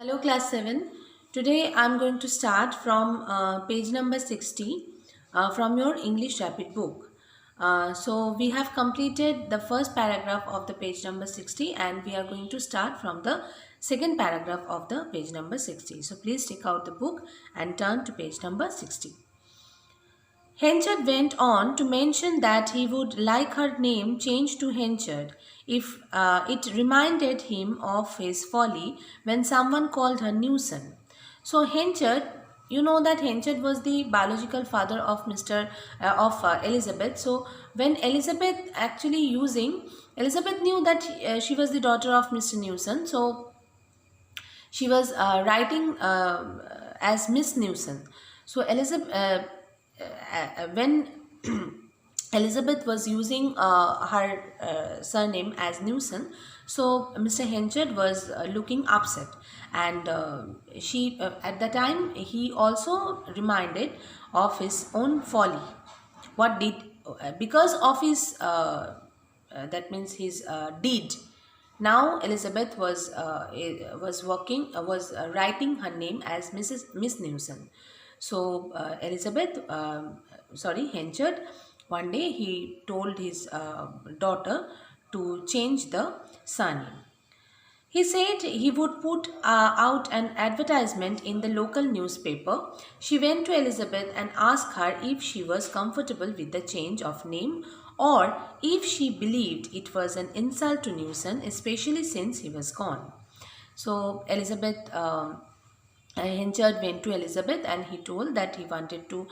Hello class 7. Today I'm going to start from page number 60 from your English Rapid book. So we have completed the first paragraph of the page number 60 and we are going to start from the second paragraph of the page number 60. So please take out the book and turn to page number 60. Henchard went on to mention that he would like her name changed to Henchard if it reminded him of his folly when someone called her Newson. So Henchard, you know that Henchard was the biological father of Elizabeth. So when Elizabeth knew that she was the daughter of Mr. Newson. So she was writing as Miss Newson. So when Elizabeth was using her surname as Newson, so Mr. Henchard was looking upset, and she at the time he also reminded of his own folly. What did because of his that means his deed. Now Elizabeth was writing her name as Miss Newson. So Henchard, one day he told his daughter to change the surname. He said he would put out an advertisement in the local newspaper. She went to Elizabeth and asked her if she was comfortable with the change of name or if she believed it was an insult to Newson, especially since he was gone. So Henchard went to Elizabeth and he told that he wanted to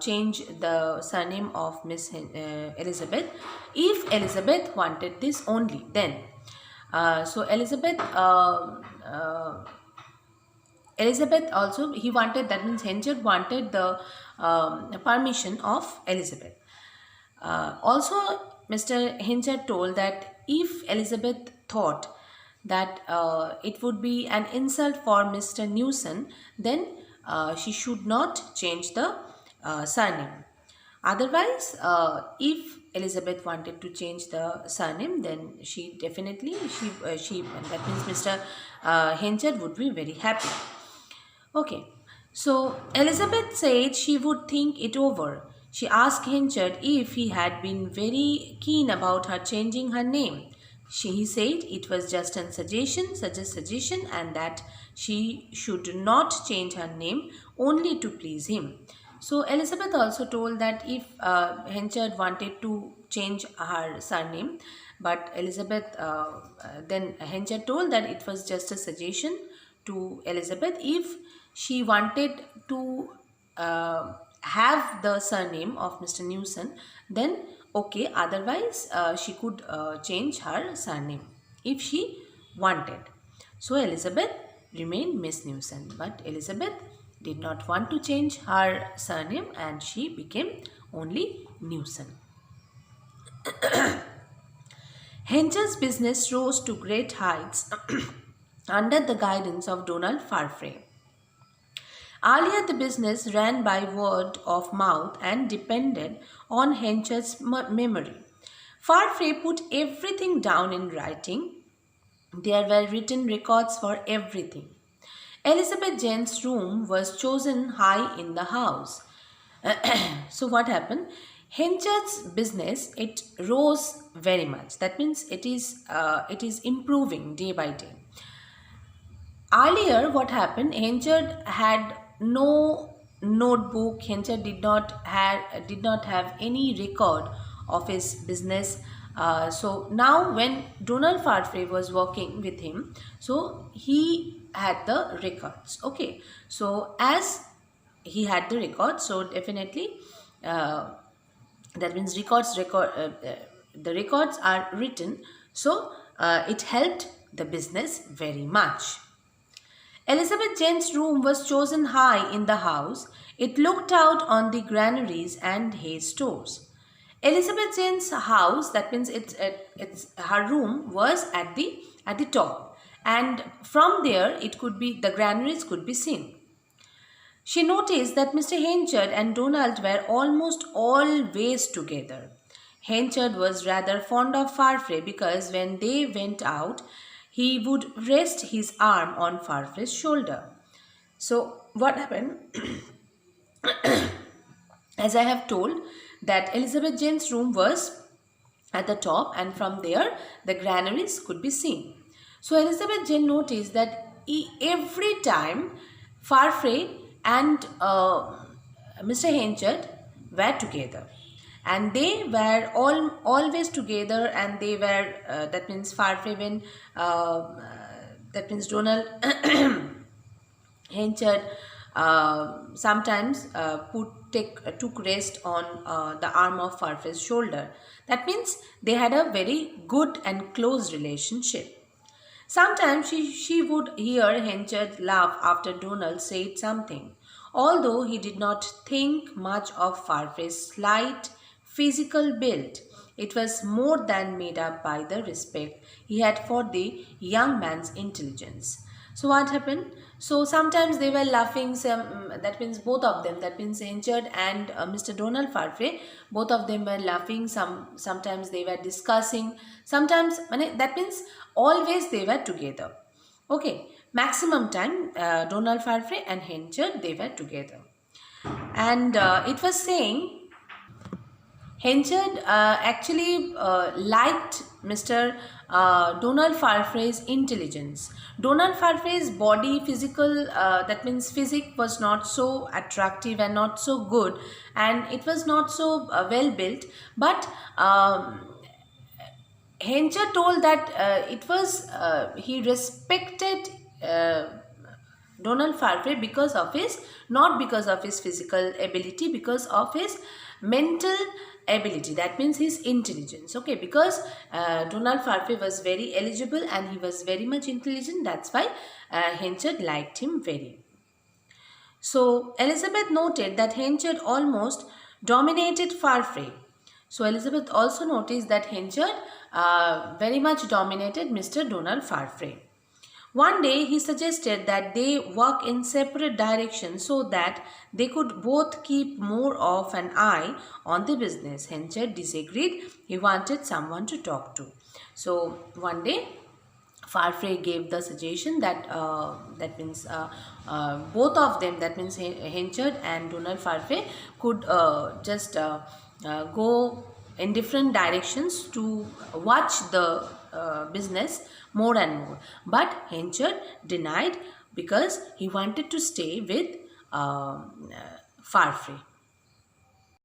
change the surname of Elizabeth if Elizabeth wanted this only then. Elizabeth also he wanted, that means Henchard wanted the permission of Elizabeth. Also, Mr. Henchard told that if Elizabeth thought that it would be an insult for Mr. Newson, then she should not change the surname. Otherwise, if Elizabeth wanted to change the surname, then she definitely she that means Mr. Henchard would be very happy. Okay, so Elizabeth said she would think it over. She asked Henchard if he had been very keen about her changing her name. He said it was just a suggestion, and that she should not change her name only to please him. So Elizabeth also told that if Henchard wanted to change her surname, but then Henchard told that it was just a suggestion to Elizabeth if she wanted to have the surname of Mr. Newson, then okay, otherwise she could change her surname if she wanted. So Elizabeth remained Miss Newson, but Elizabeth did not want to change her surname and she became only Newson. Henchard's business rose to great heights under the guidance of Donald Farfrae. Earlier, the business ran by word of mouth and depended on Henchard's memory. Farfrae put everything down in writing. There were written records for everything. Elizabeth Jane's room was chosen high in the house. So what happened? Henchard's business, it rose very much. That means it is improving day by day. Earlier, what happened? Henchard had no notebook. Henchard did not have any record of his business. So now, when Donald Farfrae was working with him, so he had the records. Okay, so as he had the records, so definitely that means the records are written. So it helped the business very much. Elizabeth Jane's room was chosen high in the house. It looked out on the granaries and hay stores. Elizabeth Jane's house, that means her room was at the top, and from there the granaries could be seen. She noticed that Mr. Henchard and Donald were almost always together. Henchard was rather fond of Farfrae because when they went out, he would rest his arm on Farfrae's shoulder. So what happened? As I have told, that Elizabeth Jane's room was at the top, and from there the granaries could be seen. So Elizabeth Jane noticed that every time Farfrae and Mr. Henchard were together, and they were always together, and they were that means Farfrae when that means Donald Henchard sometimes took rest on the arm of Farfrae's shoulder. That means they had a very good and close relationship. Sometimes she would hear Henchard laugh after Donald said something, although he did not think much of Farfrae's slight physical build. It was more than made up by the respect he had for the young man's intelligence. So what happened? So sometimes they were laughing. That means both of them. That means Henchard and Mr. Donald Farfrae. Both of them were laughing. Sometimes they were discussing. Sometimes that means always they were together. Okay. Maximum time Donald Farfrae and Henchard, they were together. And it was saying Henchard actually liked Mr. Donald Farfrae's intelligence. Donald Farfrae's body, physical, that means physique was not so attractive and not so good, and it was not so well built. But Henchard told that he respected Donald Farfrae because of not because of his physical ability, because of his mental ability. That means his intelligence. Okay, because Donald Farfrae was very eligible and he was very much intelligent. That's why Henchard liked him very. So Elizabeth noted that Henchard almost dominated Farfrae. So Elizabeth also noticed that Henchard very much dominated Mr. Donald Farfrae. One day he suggested that they walk in separate directions so that they could both keep more of an eye on the business. Henchard disagreed. He wanted someone to talk to. So one day Farfrae gave the suggestion that both of them, that means Henchard and Donald Farfrae, could just go in different directions to watch the business more and more. But Henchard denied because he wanted to stay with Farfrae.